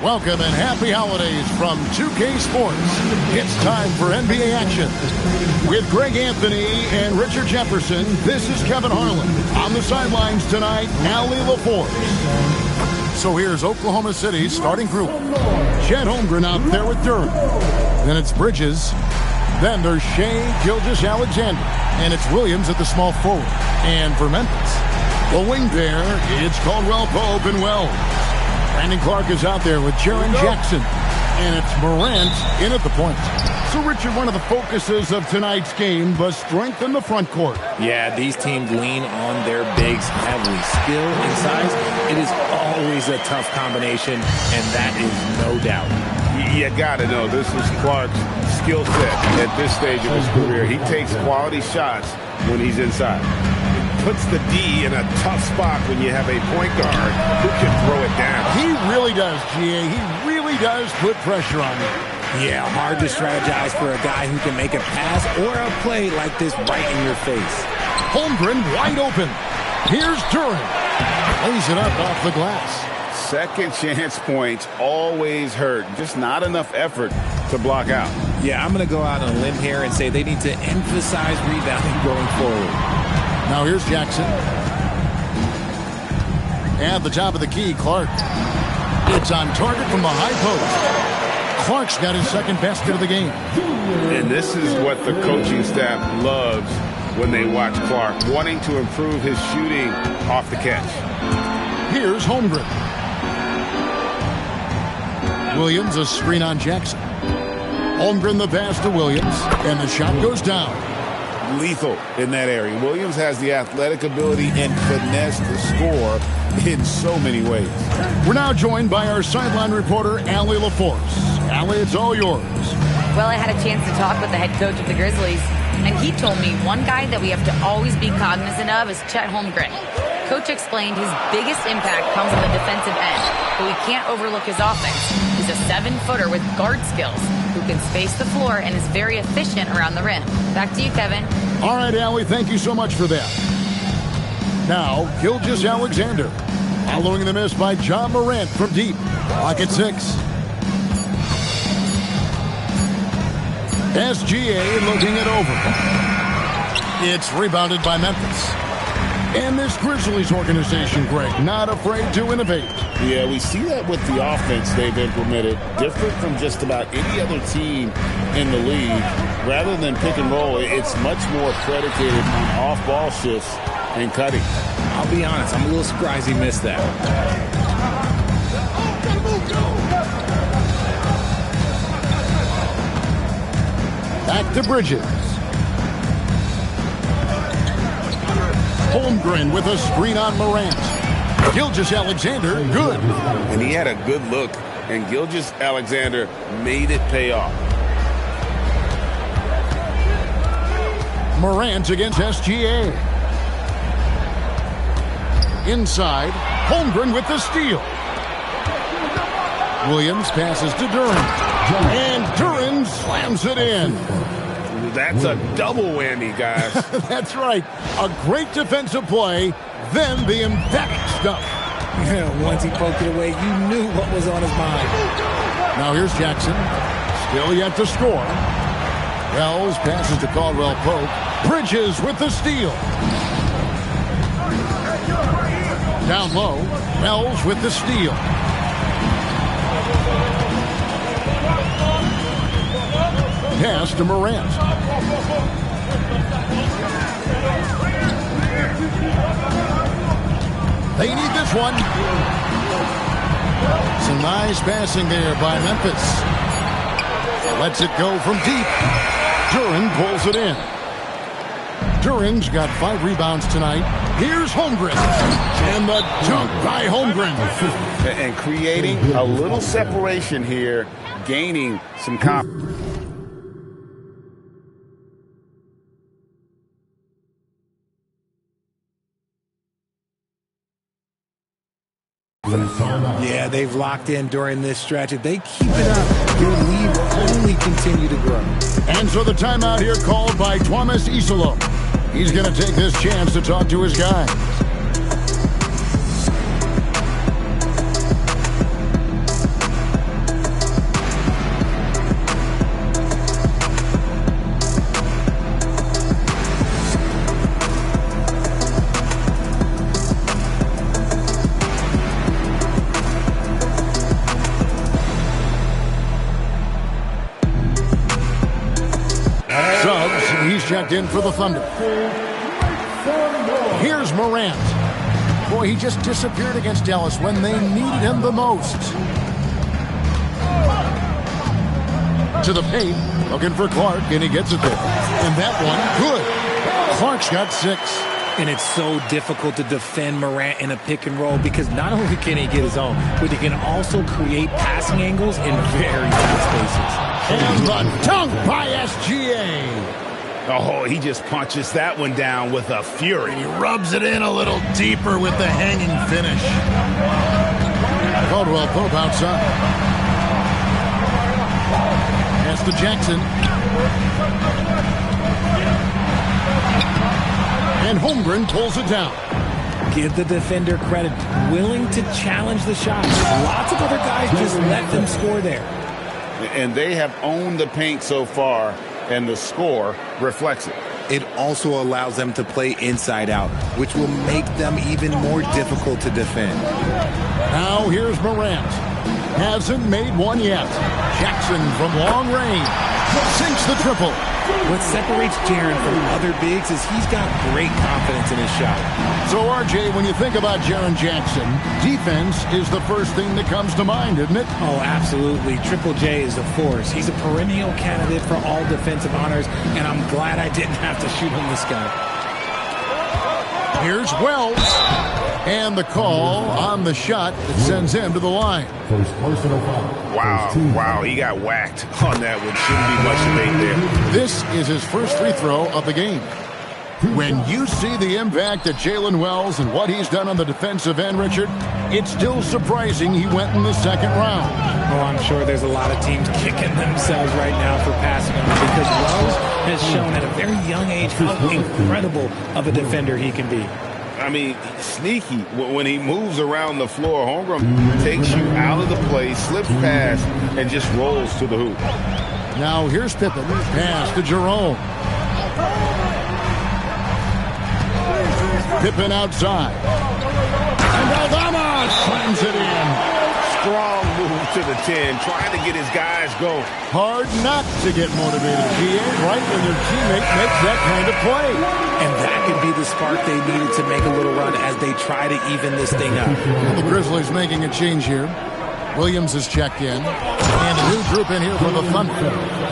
Welcome and happy holidays from 2K Sports. It's time for NBA action. With Greg Anthony and Richard Jefferson, this is Kevin Harlan. On the sidelines tonight, Allie LaForce. So here's Oklahoma City's starting group. Chet Holmgren out there with Durham. Then it's Bridges. Then there's Shea Gilgeous-Alexander. And it's Williams at the small forward. And for Memphis, the wing pair, it's Caldwell Pope and Wells. Brandon Clark is out there with Jaren Jackson. And it's Morant in at the point. So, Richard, one of the focuses of tonight's game was strength in the front court. Yeah, these teams lean on their bigs heavily. Skill and size, it is always a tough combination, and that is no doubt. You got to know, this is Clark's skill set at this stage of his career. He takes quality shots when he's inside. Puts the D in a tough spot when you have a point guard who can throw it down. He really does, GA. He really does put pressure on him. Yeah, hard to strategize for a guy who can make a pass or a play like this right in your face. Holmgren wide open. Here's Durham. Lays it up off the glass. Second chance points always hurt. Just not enough effort to block out. Yeah, I'm going to go out on a limb here and say they need to emphasize rebounding going forward. Now here's Jackson. At the top of the key, Clark. It's on target from the high post. Clark's got his second basket of the game. And this is what the coaching staff loves when they watch Clark, wanting to improve his shooting off the catch. Here's Holmgren. Williams, a screen on Jackson. Holmgren the pass to Williams, and the shot goes down. Lethal in that area. Williams has the athletic ability and finesse to score in so many ways. We're now joined by our sideline reporter, Allie LaForce. Allie, it's all yours. Well, I had a chance to talk with the head coach of the Grizzlies, and he told me one guy that we have to always be cognizant of is Chet Holmgren. Coach explained his biggest impact comes on the defensive end, but we can't overlook his offense. He's a 7-footer with guard skills who can space the floor and is very efficient around the rim. Back to you, Kevin. All right, Allie, thank you so much for that. Now, Gilgeous-Alexander, following the miss by John Morant from deep. Clock at 6. SGA looking it over. It's rebounded by Memphis. And this Grizzlies organization, Greg, not afraid to innovate. Yeah, we see that with the offense they've implemented. Different from just about any other team in the league. Rather than pick and roll, it's much more predicated on off-ball shifts and cutting. I'll be honest, I'm a little surprised he missed that. Back to Bridges. Holmgren with a screen on Morant. Gilgeous-Alexander, good. And he had a good look, and Gilgeous-Alexander made it pay off. Morant against SGA. Inside, Holmgren with the steal. Williams passes to Durham. And Durham slams it in. That's a double whammy, guys. That's right. A great defensive play, then the emphatic stuff. Once he poked it away, you knew what was on his mind. Now here's Jackson. Still yet to score. Wells passes to Caldwell Pope. Bridges with the steal. Down low, Wells with the steal. Pass to Morant. They need this one. Some nice passing there by Memphis. Lets it go from deep. Durham pulls it in. Durham's got 5 rebounds tonight. Here's Holmgren. And the dunk by Holmgren. And creating a little separation here, gaining some confidence. Yeah, they've locked in during this stretch. If they keep it up, their lead will only continue to grow. And so the timeout here called by Thomas Isolo. He's going to take this chance to talk to his guys. He's checked in for the Thunder. Here's Morant. Boy, he just disappeared against Dallas when they needed him the most. To the paint, looking for Clark, and he gets it there. And that one, good. Clark's got 6. And it's so difficult to defend Morant in a pick and roll because not only can he get his own, but he can also create passing angles in very tight spaces. And the dunk by SGA. Oh, he just punches that one down with a fury. He rubs it in a little deeper with the hanging finish. Caldwell Pope outside. Pass to Jackson. And Holmgren pulls it down. Give the defender credit. Willing to challenge the shots. Lots of other guys just let them score there. And they have owned the paint so far, and the score reflects it. It also allows them to play inside out, which will make them even more difficult to defend. Now here's Morant. Hasn't made one yet. Jackson from long range. Sinks the triple. What separates Jaren from other bigs is he's got great confidence in his shot. So, RJ, when you think about Jaren Jackson, defense is the first thing that comes to mind, isn't it? Oh, absolutely. Triple J is a force. He's a perennial candidate for all defensive honors, and I'm glad I didn't have to shoot him this guy. Here's Wells. And the call on the shot that sends him to the line. Wow, he got whacked on that one. Shouldn't be much debate there. This is his first free throw of the game. When you see the impact of Jalen Wells and what he's done on the defensive end, Richard, it's still surprising he went in the second round. Oh, I'm sure there's a lot of teams kicking themselves right now for passing on him because Wells has shown at a very young age how incredible of a defender he can be. I mean, sneaky. When he moves around the floor, Holmgren takes you out of the play, slips past, and just rolls to the hoop. Now here's Pippen. Pass to Jerome. Pippen outside. And Aldama slams it in. Strong move to the 10, trying to get his guys going. Hard not to get motivated, GA, right when your teammate makes that kind of play. And that could be the spark they needed to make a little run as they try to even this thing up. The Grizzlies making a change here. Williams is checked in. And a new group in here for the Thunder.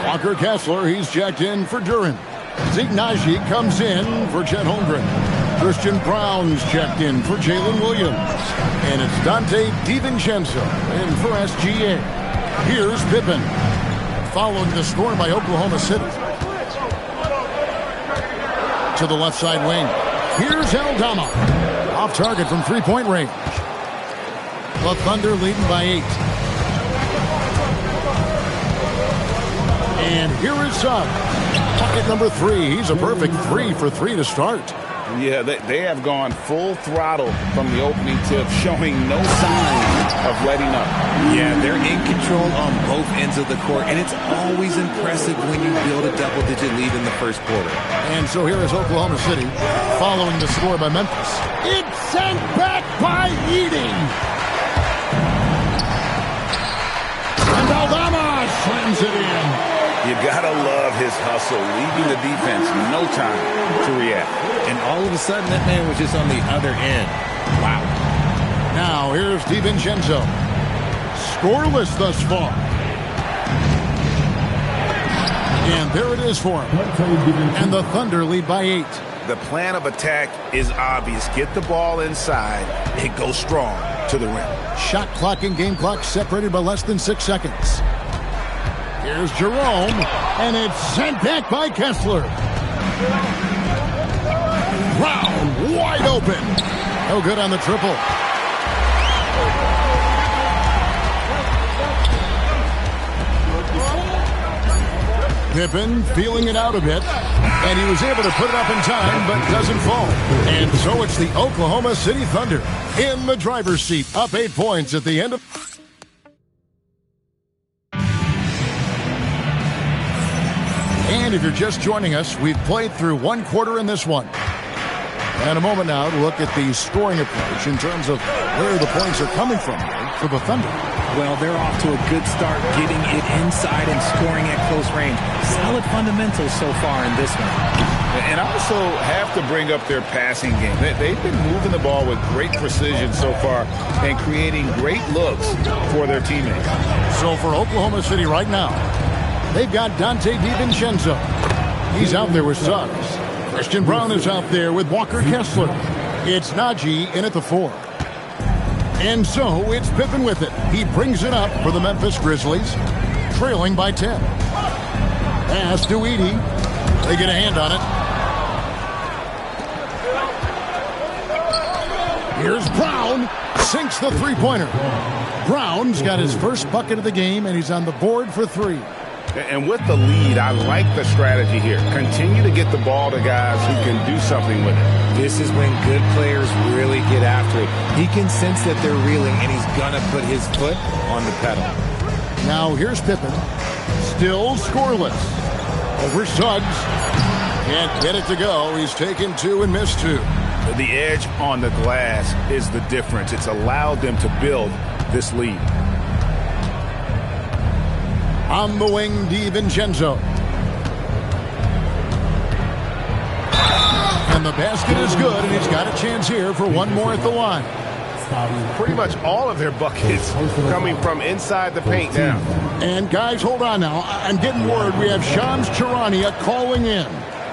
Walker Kessler, he's checked in for Duren. Zeke Naji comes in for Chet Holmgren. Christian Brown's checked in for Jalen Williams. And it's Dante DiVincenzo in for SGA. Here's Pippen. Following the score by Oklahoma City. To the left side wing. Here's Aldama. Off target from three-point range. The Thunder leading by 8. And here is Suggs. Bucket number 3. He's a perfect 3 for 3 to start. Yeah, they have gone full throttle from the opening tip, showing no signs of letting up. Yeah, they're in control on both ends of the court, and it's always impressive when you build a double-digit lead in the first quarter. And so here is Oklahoma City following the score by Memphis. It's sent back by Eating. And Aldama slams it in. You gotta love his hustle, leaving the defense no time to react. And all of a sudden, that man was just on the other end. Wow. Now, here's DiVincenzo. Scoreless thus far. And there it is for him. And the Thunder lead by 8. The plan of attack is obvious. Get the ball inside and go strong to the rim. Shot clock and game clock separated by less than 6 seconds. Here's Jerome, and it's sent back by Kessler. Brown wide open. No good on the triple. Pippen feeling it out a bit, and he was able to put it up in time, but doesn't fall. And so it's the Oklahoma City Thunder in the driver's seat, up 8 points at the end of... And if you're just joining us, we've played through 1 quarter in this one. And a moment now to look at the scoring approach in terms of where the points are coming from for the Thunder. Well, they're off to a good start getting it inside and scoring at close range. Solid fundamentals so far in this one. And I also have to bring up their passing game. They've been moving the ball with great precision so far and creating great looks for their teammates. So for Oklahoma City right now, they've got Dante DiVincenzo. He's out there with Suggs. Christian Brown is out there with Walker Kessler. It's Najee in at the 4. And so it's Pippen with it. He brings it up for the Memphis Grizzlies, trailing by 10. Pass to Edey. They get a hand on it. Here's Brown. Sinks the three-pointer. Brown's got his first bucket of the game, and he's on the board for 3. And with the lead, I like the strategy here. Continue to get the ball to guys who can do something with it. This is when good players really get after it. He can sense that they're reeling, and he's going to put his foot on the pedal. Now here's Pippen. Still scoreless. Over Suggs. Can't get it to go. He's taken 2 and missed 2. The edge on the glass is the difference. It's allowed them to build this lead. On the wing, DiVincenzo. And the basket is good, and he's got a chance here for one more at the line. Pretty much all of their buckets coming from inside the paint now. And guys, hold on now. I'm getting word we have Shams Charania calling in.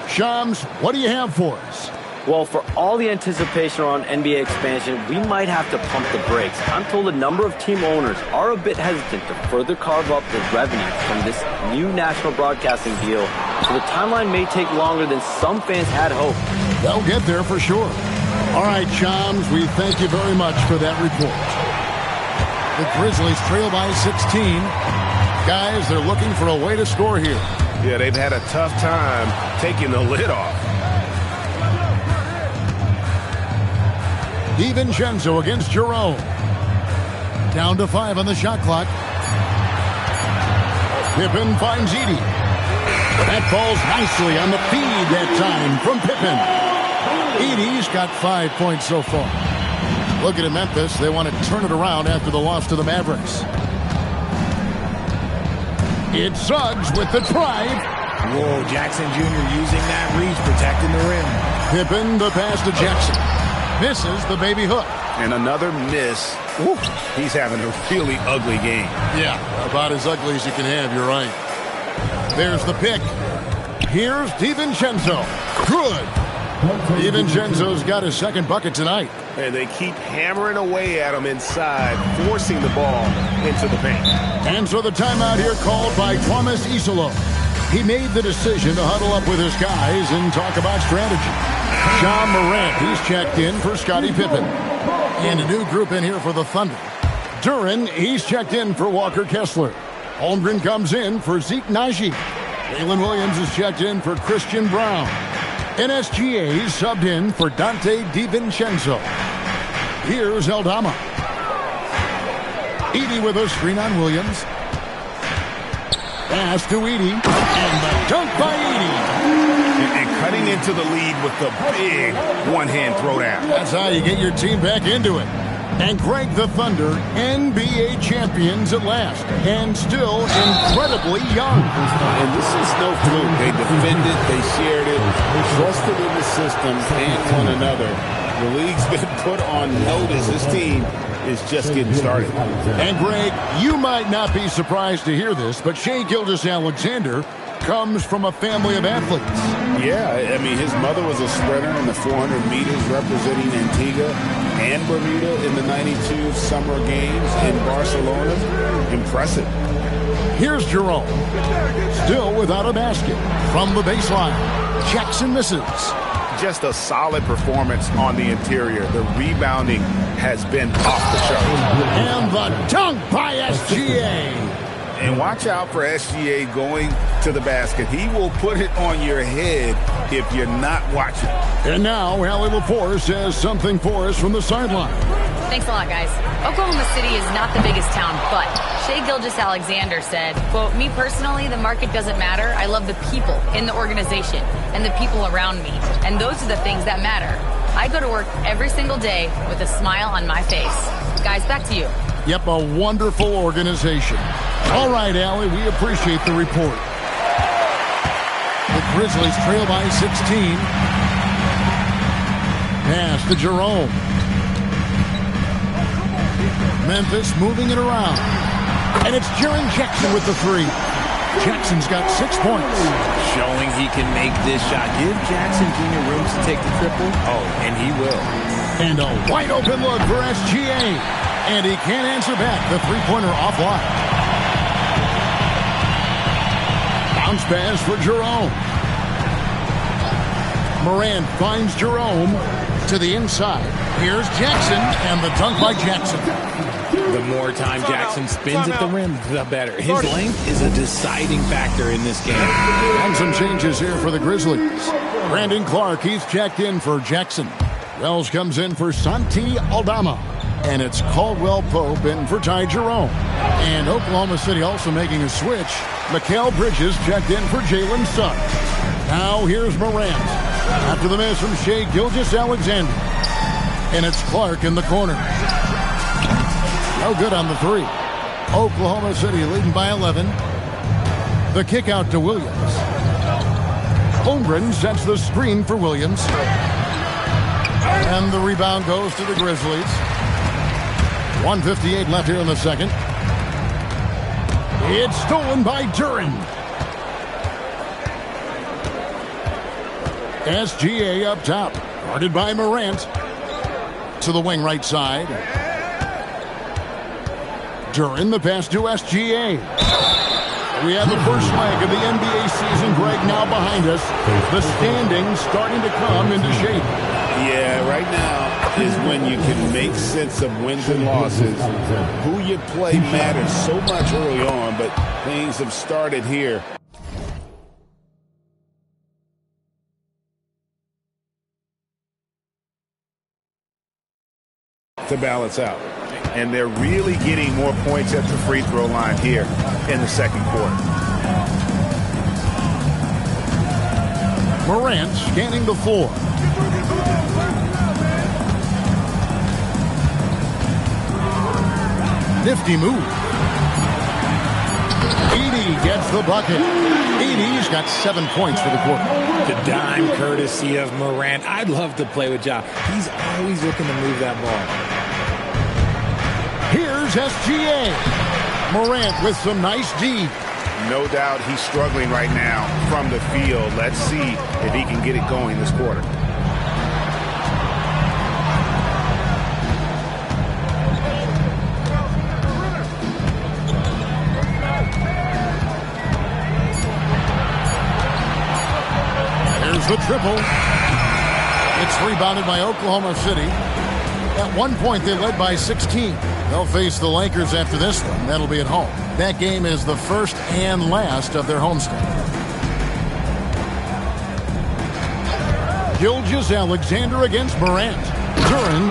Shams, what do you have for us? Well, for all the anticipation around NBA expansion, we might have to pump the brakes. I'm told a number of team owners are a bit hesitant to further carve up the revenue from this new national broadcasting deal, so the timeline may take longer than some fans had hoped. They'll get there for sure. All right, Shams, we thank you very much for that report. The Grizzlies trail by 16. Guys, they're looking for a way to score here. Yeah, they've had a tough time taking the lid off. DiVincenzo against Jerome. Down to 5 on the shot clock. Pippen finds Edey. That falls nicely on the feed that time from Pippen. Edey's got 5 points so far. Looking at Memphis, they want to turn it around after the loss to the Mavericks. It's Suggs with the drive. Whoa, Jackson Jr. using that reach, protecting the rim. Pippen, the pass to Jackson. Misses the baby hook. And another miss. Oof. He's having a really ugly game. Yeah, about as ugly as you can have, you're right. There's the pick. Here's DiVincenzo. Good. DiVincenzo's got his second bucket tonight. And they keep hammering away at him inside, forcing the ball into the paint. And so the timeout here called by Thomas Isolo. He made the decision to huddle up with his guys and talk about strategy. John Morant, he's checked in for Scottie Pippen. And a new group in here for the Thunder. Duran, he's checked in for Walker Kessler. Holmgren comes in for Zeke Najee. Waylon Williams is checked in for Christian Brown. NSGA subbed in for Dante DiVincenzo. Here's Aldama. Edey with a screen on Williams. Pass to Edey. And the dunk by Edey. And cutting into the lead with the big one-hand throwdown. That's how you get your team back into it. And Greg, the Thunder, NBA champions at last. And still incredibly young. And this is no fluke. They defended, they shared it, trusted in the system and one another. The league's been put on notice. This team is just getting started. And Greg, you might not be surprised to hear this, but Shai Gilgeous-Alexander comes from a family of athletes. Yeah, I mean, his mother was a sprinter in the 400 meters representing Antigua and Bermuda in the 92 Summer Games in Barcelona. Impressive. Here's Jerome. Still without a basket. From the baseline, Jackson misses. Just a solid performance on the interior. The rebounding has been off the charts. And the dunk by SGA. And watch out for SGA going to the basket. He will put it on your head if you're not watching. And now, Allie Lepore says something for us from the sideline. Thanks a lot, guys. Oklahoma City is not the biggest town, but Shai Gilgeous-Alexander said, quote, "Me personally, the market doesn't matter. I love the people in the organization and the people around me. And those are the things that matter. I go to work every single day with a smile on my face." Guys, back to you. Yep, a wonderful organization. All right, Allie, we appreciate the report. The Grizzlies trail by 16. Pass to Jerome. Memphis moving it around. And it's Jaren Jackson with the three. Jackson's got 6 points. Showing he can make this shot. Give Jackson Jr. room to take the triple. Oh, and he will. And a wide open look for SGA. And he can't answer back. The three-pointer offline. Bounce pass for Jerome. Morant finds Jerome to the inside. Here's Jackson, and the dunk by Jackson. The more time Jackson spins at the rim, the better. His length is a deciding factor in this game. And some changes here for the Grizzlies. Brandon Clark, he's checked in for Jackson. Wells comes in for Santi Aldama. And it's Caldwell Pope in for Ty Jerome. And Oklahoma City also making a switch. Mikal Bridges checked in for Jalen Suggs. Now here's Morant. After the miss from Shai Gilgeous-Alexander. And it's Clark in the corner. No good on the three. Oklahoma City leading by 11. The kick out to Williams. Holmgren sets the screen for Williams. And the rebound goes to the Grizzlies. 1:58 left here in the second. It's stolen by Duren. SGA up top. Guarded by Morant. To the wing right side. Duren, the pass to SGA. We have the first leg of the NBA season, Greg, now behind us. The standings starting to come into shape. Yeah, right now is when you can make sense of wins and losses. Who you play matters so much early on, but things have started here. To balance out. And they're really getting more points at the free throw line here in the second quarter. Morant scanning the floor. Nifty move. Edey gets the bucket. Edey's got 7 points for the quarter. The dime courtesy of Morant. I'd love to play with Ja. He's always looking to move that ball. Here's SGA. Morant with some nice D. No doubt he's struggling right now from the field. Let's see if he can get it going this quarter. Here's the triple. It's rebounded by Oklahoma City. At one point, they led by 16. They'll face the Lakers after this one. That'll be at home. That game is the first and last of their homestand. Gilgeous-Alexander against Morant. Duren,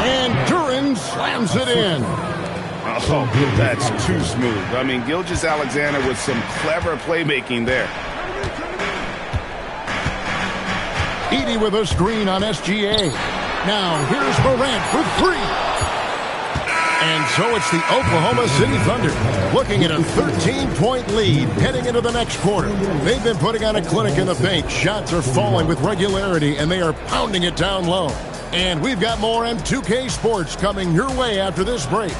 and Duren slams it in. Oh, that's too smooth. I mean, Gilgeous-Alexander with some clever playmaking there. Edey with a screen on SGA. Now, here's Morant for three. And so it's the Oklahoma City Thunder looking at a 13-point lead heading into the next quarter. They've been putting on a clinic in the paint. Shots are falling with regularity, and they are pounding it down low. And we've got more M2K Sports coming your way after this break.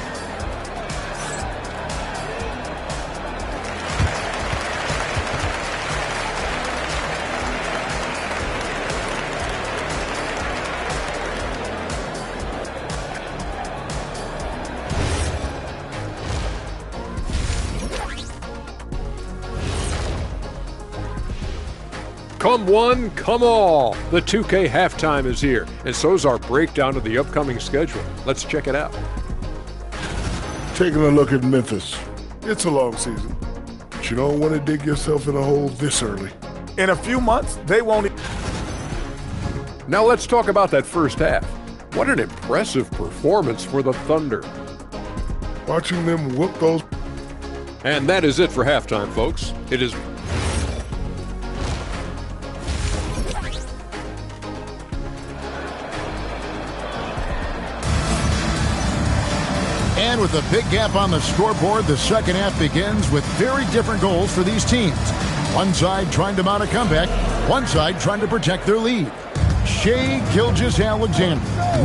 Come one, come all. The 2K halftime is here, and so is our breakdown of the upcoming schedule. Let's check it out. Taking a look at Memphis. It's a long season, but you don't want to dig yourself in a hole this early. In a few months, they won't. Now let's talk about that first half. What an impressive performance for the Thunder. Watching them whoop those. And that is it for halftime, folks. It is. And And with a big gap on the scoreboard, the second half begins with very different goals for these teams. One side trying to mount a comeback, one side trying to protect their lead. Shea Gilgeous-Alexander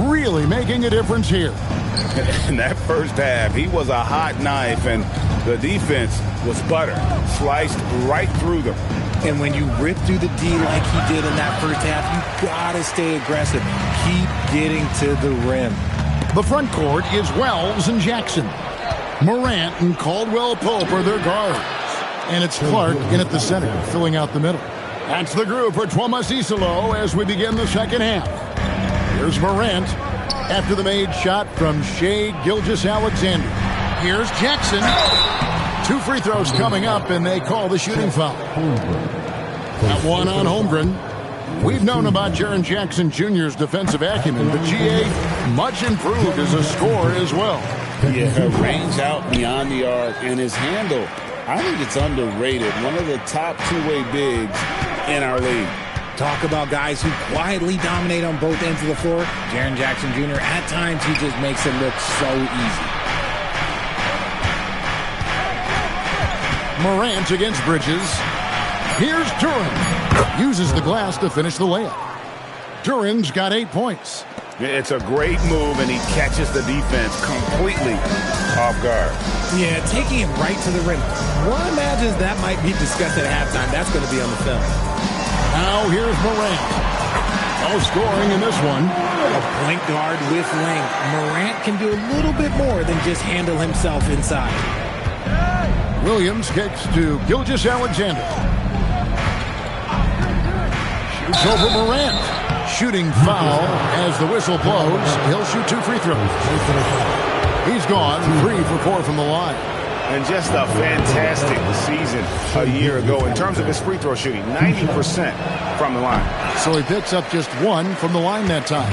really making a difference here. In that first half, he was a hot knife, and the defense was butter, sliced right through them. And when you rip through the D like he did in that first half, you gotta stay aggressive. Keep getting to the rim. The front court is Wells and Jackson. Morant and Caldwell Pope are their guards. And it's Clark in at the center, filling out the middle. That's the group for Tuomas Isalo as we begin the second half. Here's Morant after the made shot from Shea Gilgeous-Alexander. Here's Jackson. 2 free throws coming up, and they call the shooting foul. That one on Holmgren. We've known about Jaren Jackson Jr.'s defensive acumen, but GA much improved as a scorer as well. Yeah, range out beyond the arc, and his handle, I think it's underrated. One of the top two-way bigs in our league. Talk about guys who quietly dominate on both ends of the floor. Jaren Jackson Jr., at times, he just makes it look so easy. Morant against Bridges. Here's Duren. Uses the glass to finish the layup. Duren's got 8 points. It's a great move, and he catches the defense completely off guard. Yeah, taking it right to the rim. One imagines that might be discussed at halftime. That's going to be on the film. Now here's Morant. No scoring in this one. A point guard with length. Morant can do a little bit more than just handle himself inside. Williams kicks to Gilgeous-Alexander. Shoots over Morant. Shooting foul as the whistle blows. He'll shoot 2 free throws. He's gone 3 for 4 from the line. And just a fantastic season a year ago in terms of his free throw shooting. 90% from the line. So he picks up just 1 from the line that time.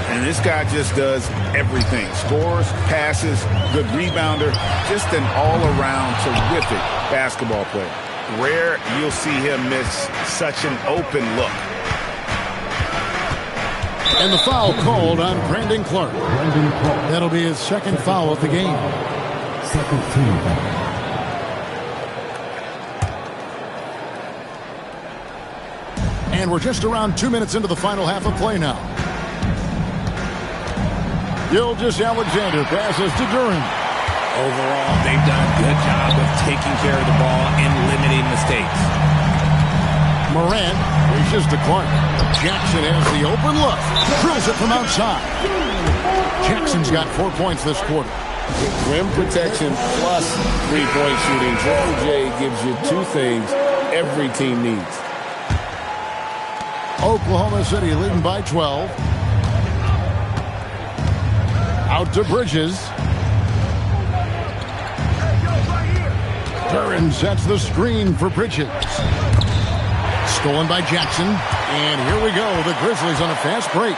And this guy just does everything. Scores, passes, good rebounder. Just an all-around terrific basketball player. Rare you'll see him miss such an open look. And the foul called on Brandon Clark. That'll be his second foul of the game. Second team. And we're just around 2 minutes into the final half of play now. Gilgeous-Alexander passes to Duren. Overall, they've done a good job of taking care of the ball and limiting mistakes. Morant reaches to Clark. Jackson has the open look. Drills it from outside. Jackson's got 4 points this quarter. Rim protection plus three-point shooting. Triple J gives you 2 things every team needs. Oklahoma City leading by 12. Out to Bridges. Duren sets the screen for Bridges. Stolen by Jackson. And here we go. The Grizzlies on a fast break.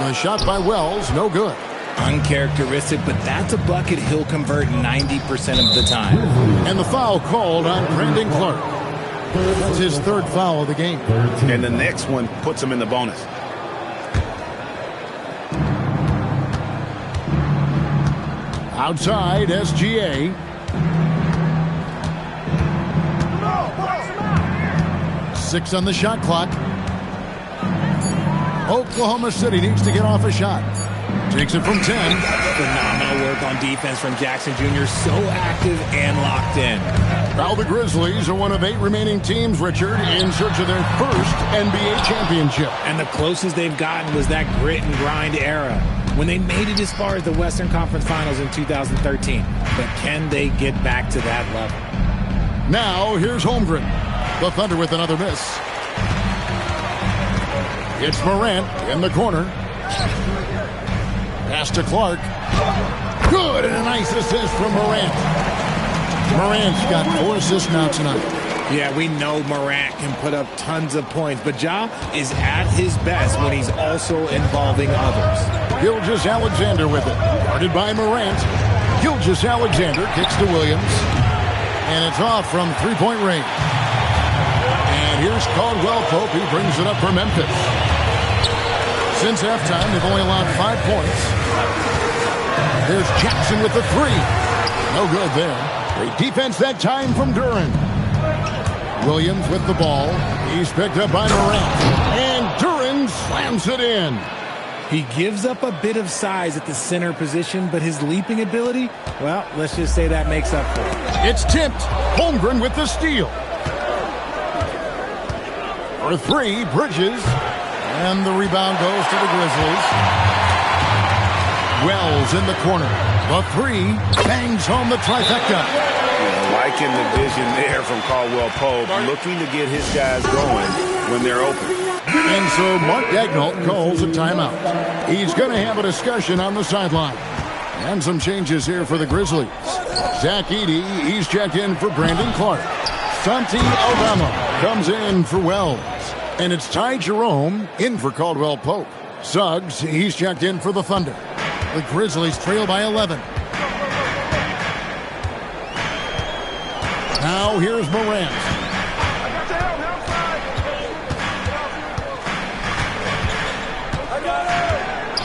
The shot by Wells, no good. Uncharacteristic, but that's a bucket he'll convert 90% of the time. And the foul called on Brandon Clark. That's his 3rd foul of the game. And the next one puts him in the bonus. Outside, SGA. Six on the shot clock. Oklahoma City needs to get off a shot. Takes it from 10. Phenomenal work on defense from Jackson Jr. So active and locked in. Now the Grizzlies are one of 8 remaining teams, Richard, in search of their first NBA championship. And the closest they've gotten was that grit and grind era when they made it as far as the Western Conference Finals in 2013. But can they get back to that level? Now here's Holmgren. The Thunder with another miss. It's Morant in the corner. Pass to Clark. Good, and a nice assist from Morant. Morant's got 4 assists now tonight. Yeah, we know Morant can put up tons of points, but Ja is at his best when he's also involving others. Gilgeous-Alexander with it. Guarded by Morant. Gilgeous-Alexander kicks to Williams. And it's off from 3-point range. And here's Caldwell Pope. He brings it up for Memphis. Since halftime, they've only allowed 5 points. There's Jackson with the three. No good there. Great defense that time from Duran. Williams with the ball. He's picked up by Morant. And Duran slams it in. He gives up a bit of size at the center position, but his leaping ability, well, let's just say that makes up for it. It's tipped. Holmgren with the steal. For three, Bridges. And the rebound goes to the Grizzlies. Wells in the corner. The three bangs home the trifecta. Liking the vision there from Caldwell Pope, looking to get his guys going when they're open. And so Mark Daigneault calls a timeout. He's going to have a discussion on the sideline. And some changes here for the Grizzlies. Zach Edey, he's checked in for Brandon Clark. Santi Aldama comes in for Wells. And it's Ty Jerome in for Caldwell Pope. Suggs, he's checked in for the Thunder. The Grizzlies trail by 11. Now here's Morant.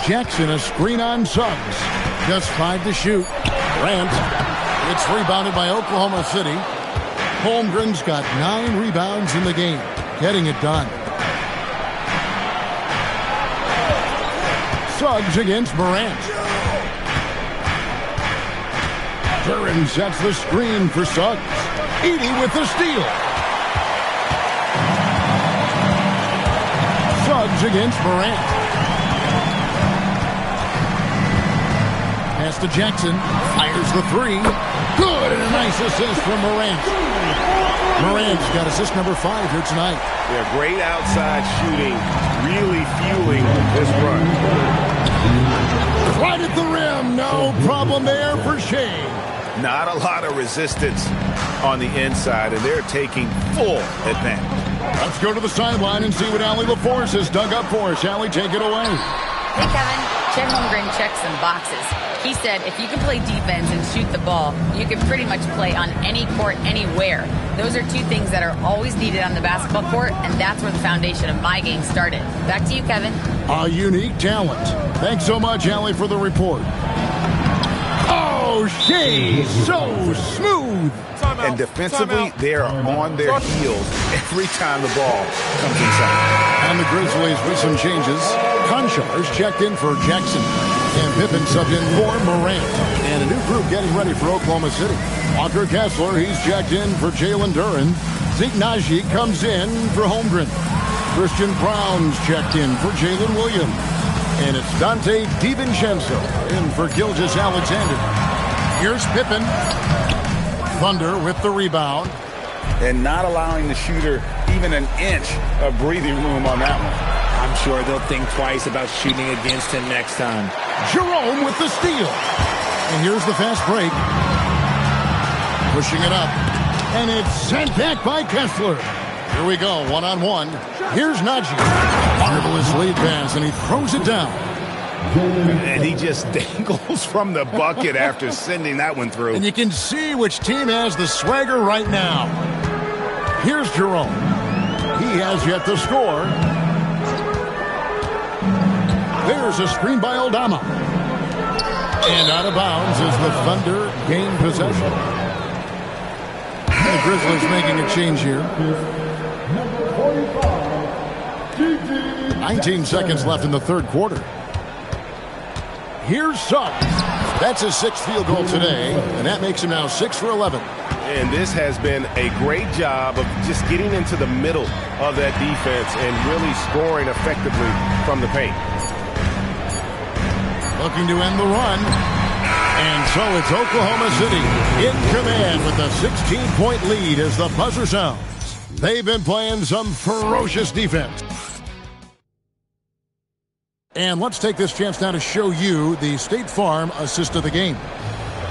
Jackson, a screen on Suggs. Just 5 to shoot. Grant. It's rebounded by Oklahoma City. Holmgren's got 9 rebounds in the game. Getting it done. Suggs against Morant. Duran sets the screen for Suggs. Edey with the steal. Suggs against Morant. Pass to Jackson. Fires the three. Good, and a nice assist from Morant. Morant's got assist number 5 here tonight. Yeah, great outside shooting, really fueling this run. Right at the rim. No problem there for Shea. Not a lot of resistance on the inside, and they're taking full advantage. Let's go to the sideline and see what Allie LaForce has dug up for us. Allie, take it away. Hey, Kevin. Chet Holmgren checked some boxes. He said if you can play defense and shoot the ball, you can pretty much play on any court, anywhere. Those are 2 things that are always needed on the basketball court, and that's where the foundation of my game started. Back to you, Kevin. A unique talent. Thanks so much, Allie, for the report. Oh, she's so smooth. And defensively, they're on their heels every time the ball comes inside. And the Grizzlies with some changes. Konchar's checked in for Jackson. And Pippen subbed in for Morant. And a new group getting ready for Oklahoma City. Walker Kessler, he's checked in for Jalen Duran. Zeke Naji comes in for Holmgren. Christian Brown's checked in for Jalen Williams. And it's Dante DiVincenzo in for Gilgeous Alexander. Here's Pippen. Thunder with the rebound. And not allowing the shooter even an inch of breathing room on that one. I'm sure they'll think twice about shooting against him next time. Jerome with the steal. And here's the fast break. Pushing it up. And it's sent back by Kessler. Here we go, one-on-one. Here's Naji. Marvelous lead pass, and he throws it down. And he just dangles from the bucket after sending that one through. And you can see which team has the swagger right now. Here's Jerome. He has yet to score. There's a screen by Aldama. And out of bounds as the Thunder gain possession. And the Grizzlies making a change here. 19 seconds left in the third quarter. Here's Suggs. That's his 6th field goal today, and that makes him now 6 for 11. And this has been a great job of just getting into the middle of that defense and really scoring effectively from the paint. Looking to end the run. And so it's Oklahoma City in command with a 16-point lead as the buzzer sounds. They've been playing some ferocious defense. And let's take this chance now to show you the State Farm assist of the game.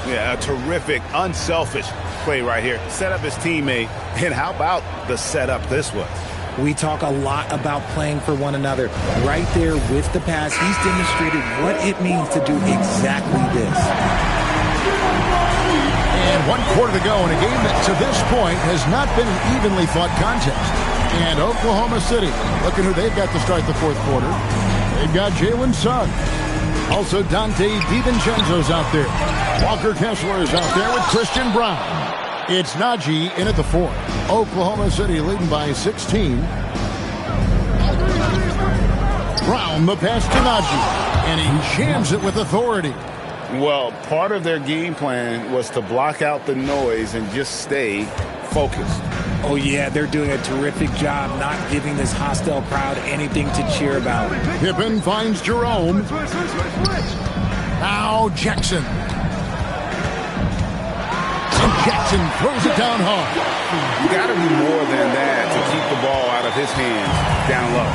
Yeah, a terrific, unselfish play right here. Set up his teammate, and how about the setup this was? We talk a lot about playing for one another. Right there with the pass, he's demonstrated what it means to do exactly this. And 1 quarter to go in a game that to this point has not been an evenly fought contest. And Oklahoma City, looking who they've got to start the fourth quarter. They've got Jalen Suggs. Also, Dante DiVincenzo's out there. Walker Kessler is out there with Christian Brown. It's Najee in at the 4. Oklahoma City leading by 16. Brown, the pass to Najee, and he jams it with authority. Well, part of their game plan was to block out the noise and just stay focused. Oh, yeah, they're doing a terrific job not giving this hostile crowd anything to cheer about. Pippen finds Jerome. Now Jackson. And Jackson throws it down hard. You got to do more than that to keep the ball out of his hands down low.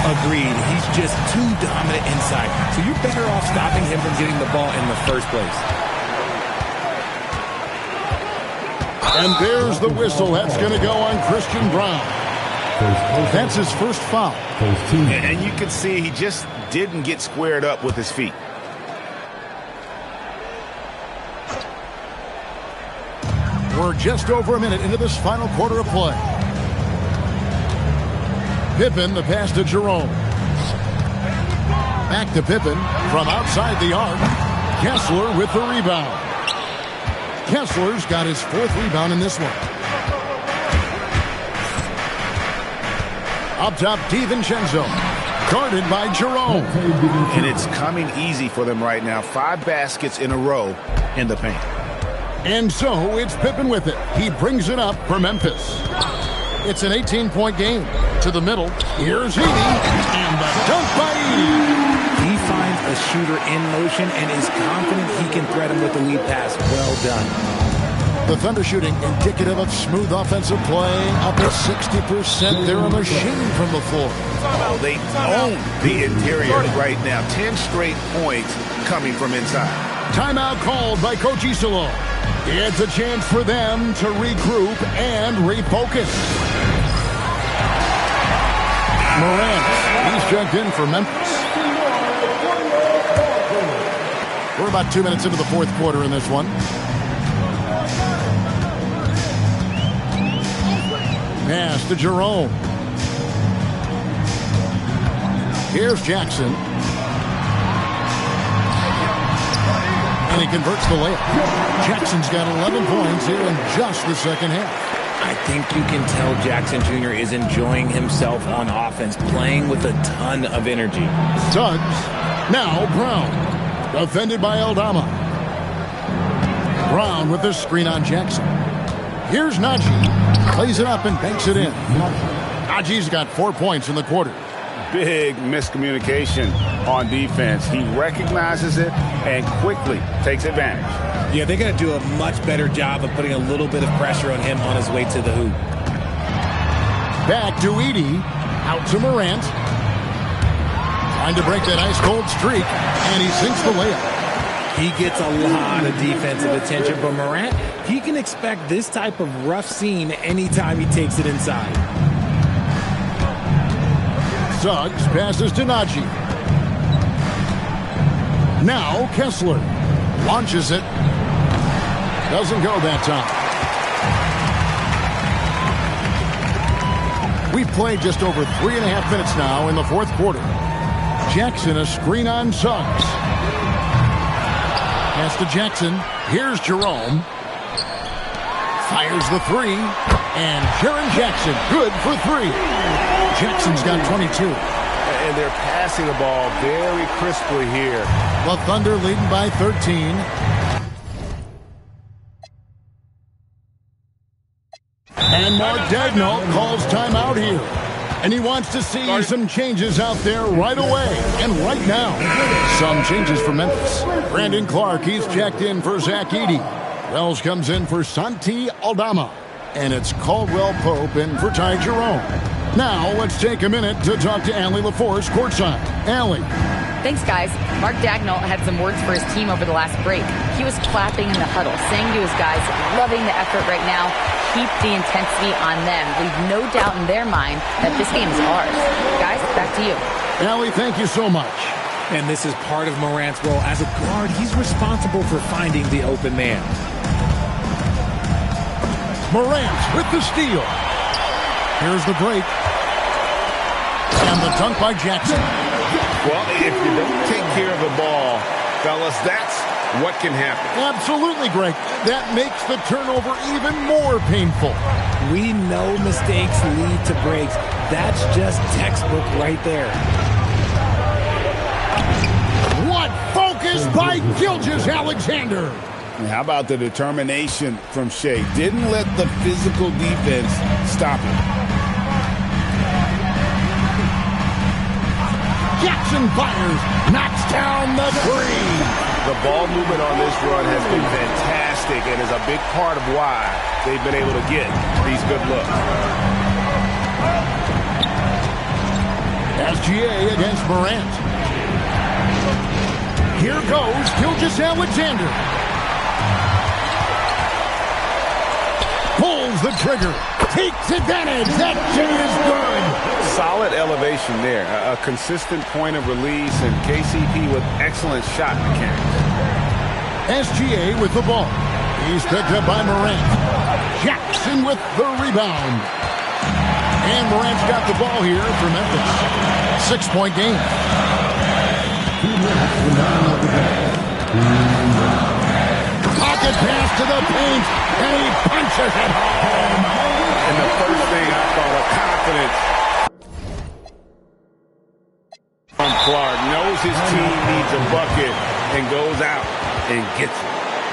Agreed. He's just too dominant inside. So you're better off stopping him from getting the ball in the first place. And there's the whistle. That's going to go on Christian Brown. That's his first foul. And you can see he just didn't get squared up with his feet. We're just over a minute into this final quarter of play. Pippen, the pass to Jerome. Back to Pippen from outside the arc. Kessler with the rebound. Kessler's got his 4th rebound in this one. Up top, DiVincenzo. Guarded by Jerome. And it's coming easy for them right now. 5 baskets in a row in the paint. And so it's Pippen with it. He brings it up for Memphis. It's an 18-point game. To the middle. Here's Edey. And the dunk by Edey. He finds a shooter in motion and is confident he can thread him with the lead pass. Well done. The Thunder shooting indicative of smooth offensive play. Up at 60%. They're a machine from the floor. Oh, they own the interior right now. 10 straight points coming from inside. Timeout called by Coach Isillo. It's a chance for them to regroup and refocus. Morant, he's checked in for Memphis. We're about 2 minutes into the 4th quarter in this one. Pass to Jerome. Here's Jackson. And he converts the layup. Jackson's got 11 points here in just the second half. I think you can tell Jackson Jr. is enjoying himself on offense, playing with a ton of energy. Suggs. Now Brown. Defended by Aldama. Brown with the screen on Jackson. Here's Najee. Plays it up and banks it in. Najee's got 4 points in the quarter. Big miscommunication on defense. He recognizes it and quickly takes advantage. Yeah, they're going to do a much better job of putting a little bit of pressure on him on his way to the hoop. Back to Edey. Out to Morant. Trying to break that ice-cold streak. And he sinks the layup. He gets a lot of defensive attention from Morant. He can expect this type of rough scene anytime he takes it inside. Suggs passes to Najee. Now Kessler launches it. Doesn't go that time. We've played just over 3.5 minutes now in the 4th quarter. Jackson a screen on Suggs. Pass to Jackson. Here's Jerome. Fires the 3. And Jaren Jackson good for 3. Jackson's got 22. And they're passing the ball very crisply here. The Thunder leading by 13. And Mark Daigneault calls timeout here. And he wants to see some changes out there right away and right now. Some changes for Memphis. Brandon Clark, he's checked in for Zach Edey. Wells comes in for Santi Aldama. And it's Caldwell Pope in for Ty Jerome. Now, let's take a minute to talk to Allie LaForce courtside. Allie. Thanks, guys. Mark Daigneault had some words for his team over the last break. He was clapping in the huddle, saying to his guys, loving the effort right now. Keep the intensity on them. Leave no doubt in their mind that this game is ours. Guys, back to you. Allie, thank you so much. And this is part of Morant's role. As a guard, he's responsible for finding the open man. Morant with the steal. Here's the break. And the dunk by Jackson. Well, if you don't take care of the ball, fellas, that's what can happen. Absolutely, Greg. That makes the turnover even more painful. We know mistakes lead to breaks. That's just textbook right there. What focus by Gilgeous-Alexander. How about the determination from Shea? Didn't let the physical defense stop him. Jackson fires, knocks down the three. The ball movement on this run has been fantastic and is a big part of why they've been able to get these good looks. SGA against Morant. Here goes Gilgeous-Alexander. Pulls the trigger. Takes advantage. That shot is good. Solid elevation there. A consistent point of release, and KCP with excellent shot mechanics. SGA with the ball. He's picked up by Morant. Jackson with the rebound. And Morant's got the ball here for Memphis. 6-point game. Pocket pass to the paint, and he punches it home. And the first thing I thought of, confidence from Clark. Knows his team needs a bucket and goes out and gets it.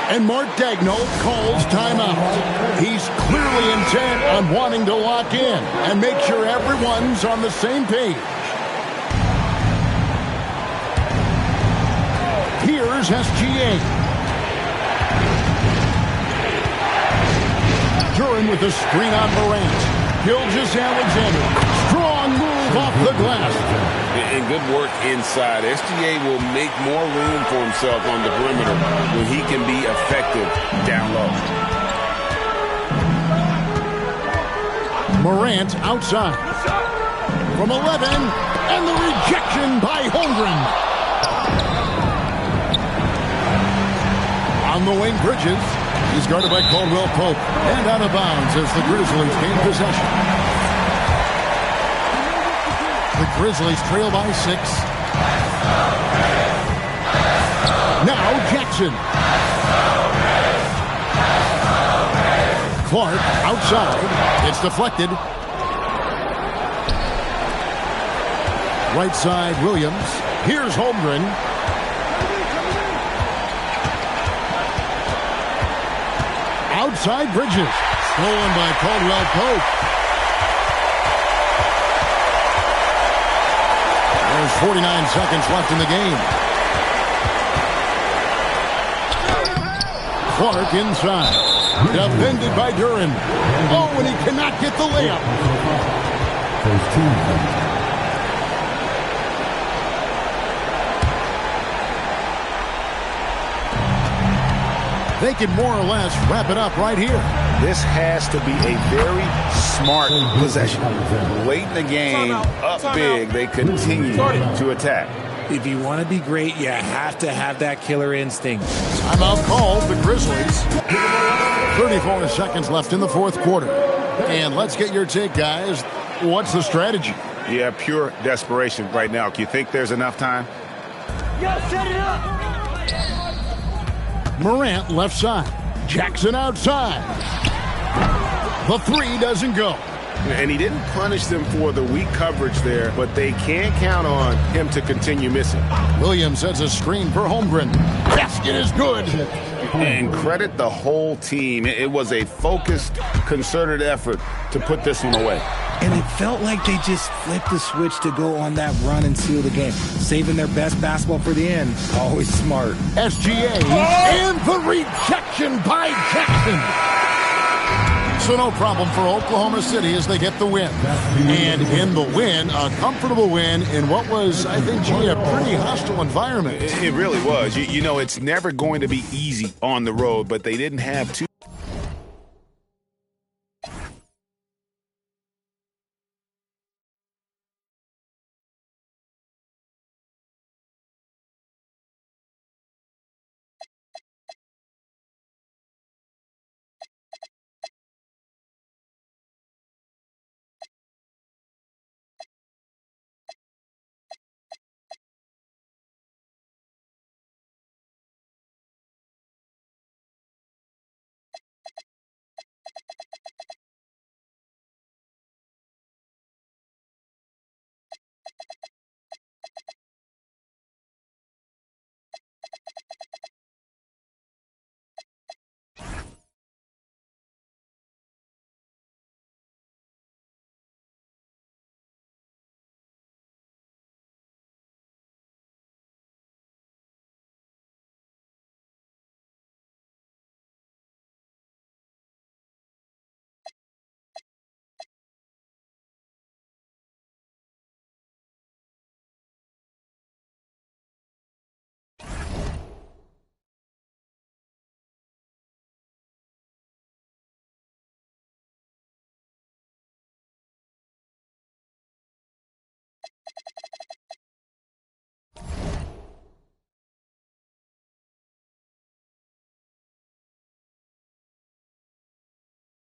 And Mark Daigneault calls timeout. He's clearly intent on wanting to lock in and make sure everyone's on the same page. Here's SGA. Duran with the screen on Morant. Gilgeous-Alexander. Strong move off the glass. And good work inside. SGA will make more room for himself on the perimeter when he can be effective down low. Morant outside. From 11, and the rejection by Holmgren. On the wing, Bridges. He's guarded by Caldwell Pope. And out of bounds as the Grizzlies gain possession. The Grizzlies trail by 6. Now Jackson. Clark outside. It's deflected. Right side, Williams. Here's Holmgren. Outside, Bridges. Stolen by Caldwell Pope. There's 49 seconds left in the game. Clark inside. Defended by Duran. Oh, and he cannot get the layup. They can more or less wrap it up right here. This has to be a very smart possession. Late in the game, up big, they continue to attack. If you want to be great, you have to have that killer instinct. Timeout called, the Grizzlies. 34 seconds left in the fourth quarter. And let's get your take, guys. What's the strategy? Yeah, pure desperation right now. Do you think there's enough time? Yeah, set it up. Morant left side. Jackson outside. The three doesn't go. And he didn't punish them for the weak coverage there, but they can't count on him to continue missing. Williams sets a screen for Holmgren. Basket is good. And credit the whole team. It was a focused, concerted effort to put this one away. And it felt like they just flipped the switch to go on that run and seal the game. Saving their best basketball for the end. Always smart. SGA and the rejection by Jackson. So no problem for Oklahoma City as they get the win. And in the win, a comfortable win in what was, I think, a pretty hostile environment. It really was. You know, it's never going to be easy on the road, but they didn't have too